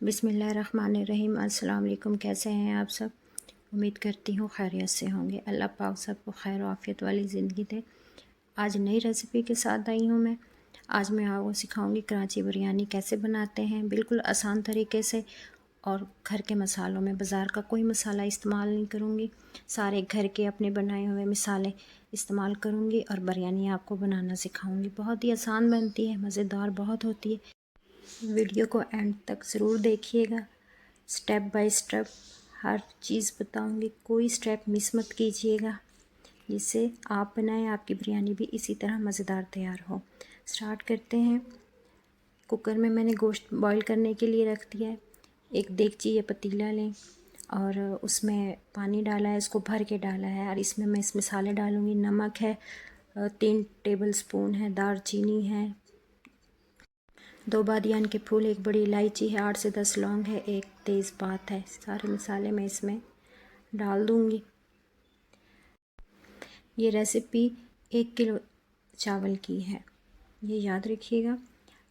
बिस्मिल्लाहिर्रहमानिर्रहीम। अस्सलाम वालेकुम। कैसे हैं आप सब? उम्मीद करती हूँ खैरियत से होंगे। अल्लाह पाक सबको खैर आफ़ियत वाली ज़िंदगी दे। आज नई रेसिपी के साथ आई हूँ मैं। आज मैं आपको सिखाऊंगी कराची बिरयानी कैसे बनाते हैं, बिल्कुल आसान तरीके से और घर के मसालों में। बाज़ार का कोई मसाला इस्तेमाल नहीं करूँगी, सारे घर के अपने बनाए हुए मसाले इस्तेमाल करूँगी और बिरयानी आपको बनाना सिखाऊँगी। बहुत ही आसान बनती है, मज़ेदार बहुत होती है। वीडियो को एंड तक ज़रूर देखिएगा। स्टेप बाय स्टेप हर चीज़ बताऊंगी, कोई स्टेप मिस मत कीजिएगा, जिससे आप बनाएं आपकी बिरयानी भी इसी तरह मज़ेदार तैयार हो। स्टार्ट करते हैं। कुकर में मैंने गोश्त बॉईल करने के लिए रख दिया है। एक देगची या पतीला लें और उसमें पानी डाला है, इसको भर के डाला है और इसमें मैं इस मसाले डालूँगी। नमक है 3 टेबल स्पून है, दालचीनी है 2 बादियान के फूल, 1 बड़ी इलायची है, 8 से 10 लौंग है, 1 तेज़पात है। सारे मसाले मैं इसमें डाल दूँगी। ये रेसिपी 1 किलो चावल की है, ये याद रखिएगा।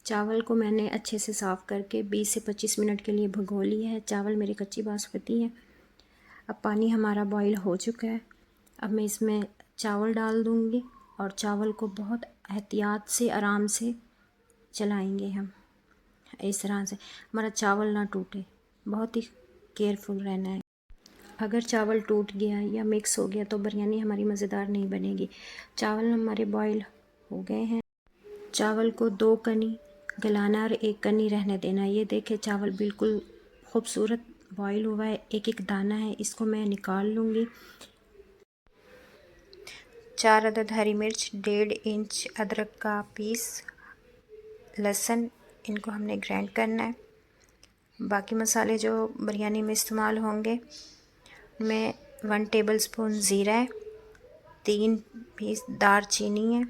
चावल को मैंने अच्छे से साफ़ करके 20 से 25 मिनट के लिए भिगो लिया है। चावल मेरी कच्ची बासमती है। अब पानी हमारा बॉईल हो चुका है। अब मैं इसमें चावल डाल दूँगी और चावल को बहुत एहतियात से आराम से चलाएँगे हम, इस तरह से हमारा चावल ना टूटे। बहुत ही केयरफुल रहना है। अगर चावल टूट गया या मिक्स हो गया तो बिरयानी हमारी मज़ेदार नहीं बनेगी। चावल हमारे बॉईल हो गए हैं। चावल को 2 कनी गलाना और 1 कनी रहने देना। ये देखे चावल बिल्कुल खूबसूरत बॉईल हुआ है, एक एक दाना है, इसको मैं निकाल लूँगी। 4 अदद हरी मिर्च, 1.5 इंच अदरक का पीस, लहसुन, इनको हमने ग्राइंड करना है। बाकी मसाले जो बिरयानी में इस्तेमाल होंगे, में 1 टेबल स्पून ज़ीरा है, 3 पीस दालचीनी है,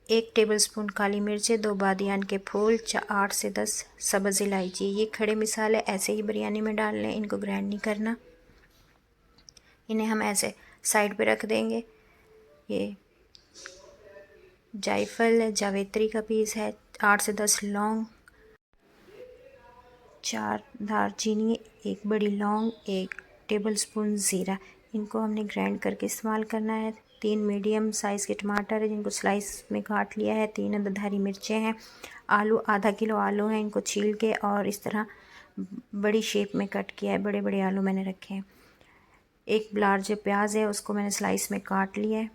1 टेबल स्पून काली मिर्च है, 2 बादियान के फूल, 8 से 10 सब्ज़ इलायची। ये खड़े मसाले ऐसे ही बिरयानी में डालने, इनको ग्राइंड नहीं करना। इन्हें हम ऐसे साइड पे रख देंगे। ये जायफल है, जावित्री का पीस है, 8 से 10 लौंग, 4 दालचीनी, 1 बड़ी लौंग, 1 टेबल स्पून ज़ीरा। इनको हमने ग्राइंड करके इस्तेमाल करना है। 3 मीडियम साइज़ के टमाटर है, जिनको स्लाइस में काट लिया है। 3 अदद हरी मिर्चें हैं। आलू आधा किलो आलू हैं, इनको छील के और इस तरह बड़ी शेप में कट किया है। बड़े बड़े आलू मैंने रखे हैं। 1 लार्ज प्याज है, उसको मैंने स्लाइस में काट लिया है।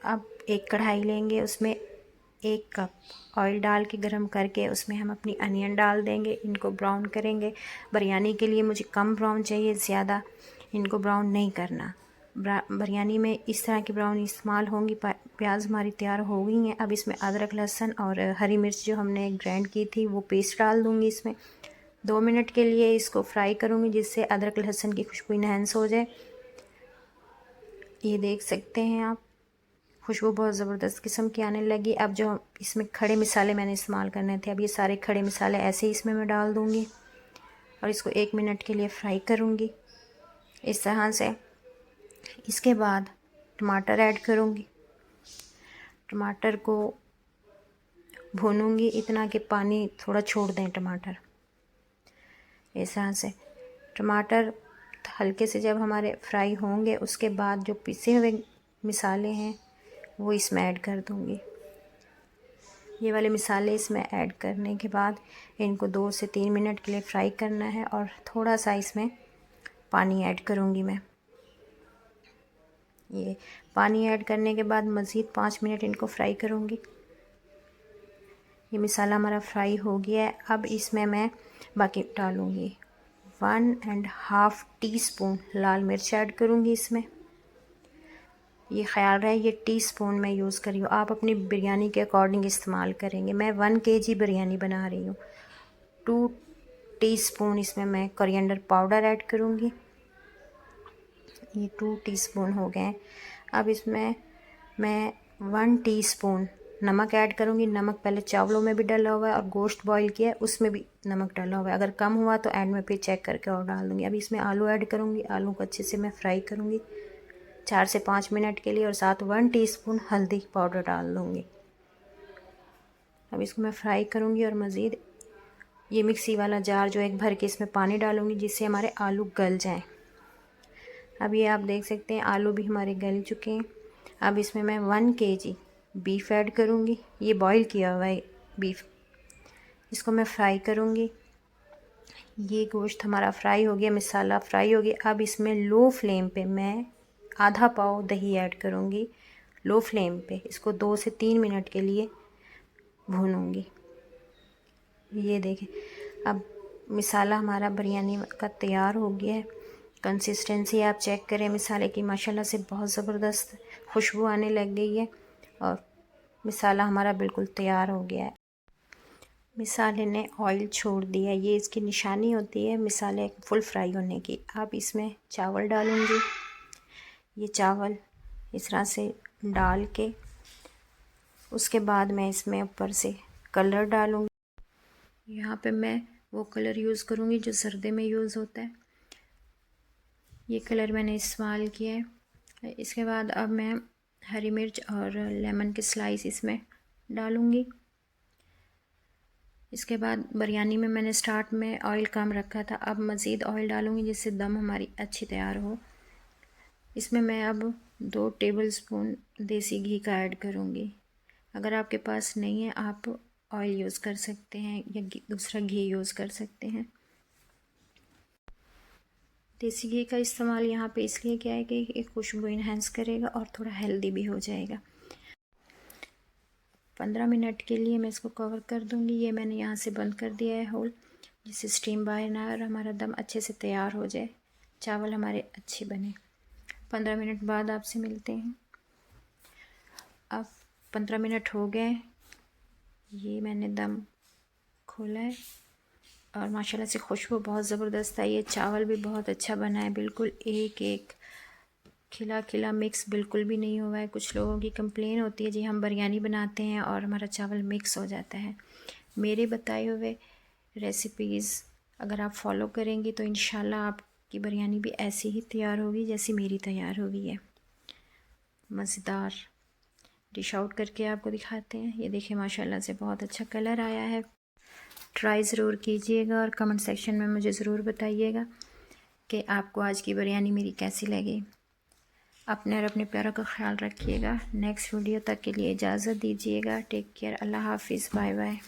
अब एक कढ़ाई लेंगे, उसमें 1 कप ऑयल डाल के गरम करके उसमें हम अपनी अनियन डाल देंगे। इनको ब्राउन करेंगे। बिरयानी के लिए मुझे कम ब्राउन चाहिए, ज़्यादा इनको ब्राउन नहीं करना। बिरयानी में इस तरह की ब्राउन इस्तेमाल होंगी। प्याज हमारी तैयार हो गई हैं। अब इसमें अदरक, लहसुन और हरी मिर्च जो हमने ग्राइंड की थी वो पेस्ट डाल दूँगी इसमें। 2 मिनट के लिए इसको फ्राई करूँगी, जिससे अदरक लहसुन की खुशबू इन्हेंस हो जाए। ये देख सकते हैं आप, खुशबू बहुत ज़बरदस्त किस्म की आने लगी। अब जो इसमें खड़े मसाले मैंने इस्तेमाल करने थे, अब ये सारे खड़े मसाले ऐसे ही इसमें मैं डाल दूँगी और इसको 1 मिनट के लिए फ्राई करूँगी इस तरह से। इसके बाद टमाटर ऐड करूँगी। टमाटर को भूनूँगी इतना कि पानी थोड़ा छोड़ दें टमाटर, इस तरह से। टमाटर हल्के से जब हमारे फ्राई होंगे, उसके बाद जो पिसे हुए मसाले हैं वो इसमें ऐड कर दूँगी। ये वाले मसाले इसमें ऐड करने के बाद इनको 2 से 3 मिनट के लिए फ्राई करना है और थोड़ा सा इसमें पानी ऐड करूँगी मैं। ये पानी ऐड करने के बाद मज़ीद 5 मिनट इनको फ्राई करूँगी। ये मसाला हमारा फ्राई हो गया है। अब इसमें मैं बाकी डालूँगी 1.5 टीस्पून लाल मिर्च ऐड करूँगी इसमें। ये ख्याल रहे ये टीस्पून मैं यूज़ कर रही हूँ, आप अपनी बिरयानी के अकॉर्डिंग इस्तेमाल करेंगे। मैं 1 केजी बिरयानी बना रही हूँ। 2 टीस्पून इसमें मैं कोरिएंडर पाउडर ऐड करूँगी। ये 2 टीस्पून हो गए। अब इसमें मैं 1 टीस्पून नमक ऐड करूँगी। नमक पहले चावलों में भी डाला हुआ है और गोश्त बॉईल किया है उसमें भी नमक डाला हुआ है। अगर कम हुआ तो एंड में फिर चेक करके और डाल दूँगी। अब इसमें आलू ऐड करूँगी। आलू को अच्छे से मैं फ्राई करूँगी 4 से 5 मिनट के लिए और साथ 1 टीस्पून हल्दी पाउडर डाल दूँगी। अब इसको मैं फ्राई करूँगी और मज़ीद ये मिक्सी वाला जार जो एक भर के इसमें पानी डालूँगी जिससे हमारे आलू गल जाएं। अब ये आप देख सकते हैं आलू भी हमारे गल चुके हैं। अब इसमें मैं 1 kg बीफ ऐड करूँगी। ये बॉईल किया हुआ है बीफ, इसको मैं फ्राई करूँगी। ये गोश्त हमारा फ्राई हो गया, मसाला फ्राई हो गया। अब इसमें लो फ्लेम पे मैं आधा पाव दही ऐड करूँगी। लो फ्लेम पे इसको 2 से 3 मिनट के लिए भूनूँगी। ये देखें, अब मसाला हमारा बिरयानी का तैयार हो गया है। कंसिस्टेंसी आप चेक करें मसाले की, माशाल्लाह से बहुत ज़बरदस्त खुशबू आने लग गई है और मसाला हमारा बिल्कुल तैयार हो गया है। मसाले ने ऑयल छोड़ दिया, ये इसकी निशानी होती है मसाले फुल फ्राई होने की। अब इसमें चावल डालूँगी। ये चावल इस तरह से डाल के उसके बाद मैं इसमें ऊपर से कलर डालूँगी। यहाँ पे मैं वो कलर यूज़ करूँगी जो सर्दी में यूज़ होता है। ये कलर मैंने इस्तेमाल किया है। इसके बाद अब मैं हरी मिर्च और लेमन के स्लाइस इसमें डालूँगी। इसके बाद बिरयानी में मैंने स्टार्ट में ऑयल कम रखा था, अब मज़ीद ऑयल डालूँगी जिससे दम हमारी अच्छी तैयार हो। इसमें मैं अब 2 टेबलस्पून देसी घी का ऐड करूँगी। अगर आपके पास नहीं है आप ऑयल यूज़ कर सकते हैं या दूसरा घी यूज़ कर सकते हैं। देसी घी का इस्तेमाल यहाँ पे इसलिए किया है कि एक खुशबू इन्हेंस करेगा और थोड़ा हेल्दी भी हो जाएगा। 15 मिनट के लिए मैं इसको कवर कर दूँगी। ये मैंने यहाँ से बंद कर दिया है होल, जिससे स्टीम बाहर ना और हमारा दम अच्छे से तैयार हो जाए, चावल हमारे अच्छे बने। 15 मिनट बाद आपसे मिलते हैं। अब 15 मिनट हो गए, ये मैंने दम खोला है और माशाल्लाह से खुशबू बहुत ज़बरदस्त आई है। चावल भी बहुत अच्छा बना है, बिल्कुल एक खिला खिला मिक्स बिल्कुल भी नहीं हुआ है। कुछ लोगों की कंप्लेन होती है जी हम बिरयानी बनाते हैं और हमारा चावल मिक्स हो जाता है। मेरे बताए हुए रेसिपीज़ अगर आप फॉलो करेंगी तो इंशाल्लाह आपकी बिरयानी भी ऐसी ही तैयार होगी जैसी मेरी तैयार हो गई है। मज़ेदार डिश आउट करके आपको दिखाते हैं। ये देखिए माशाल्लाह से बहुत अच्छा कलर आया है। ट्राई ज़रूर कीजिएगा और कमेंट सेक्शन में मुझे ज़रूर बताइएगा कि आपको आज की बिरयानी मेरी कैसी लगी। अपने और अपने प्यारों का ख्याल रखिएगा। नेक्स्ट वीडियो तक के लिए इजाज़त दीजिएगा। टेक केयर, अल्लाह हाफिज़, बाय बाय।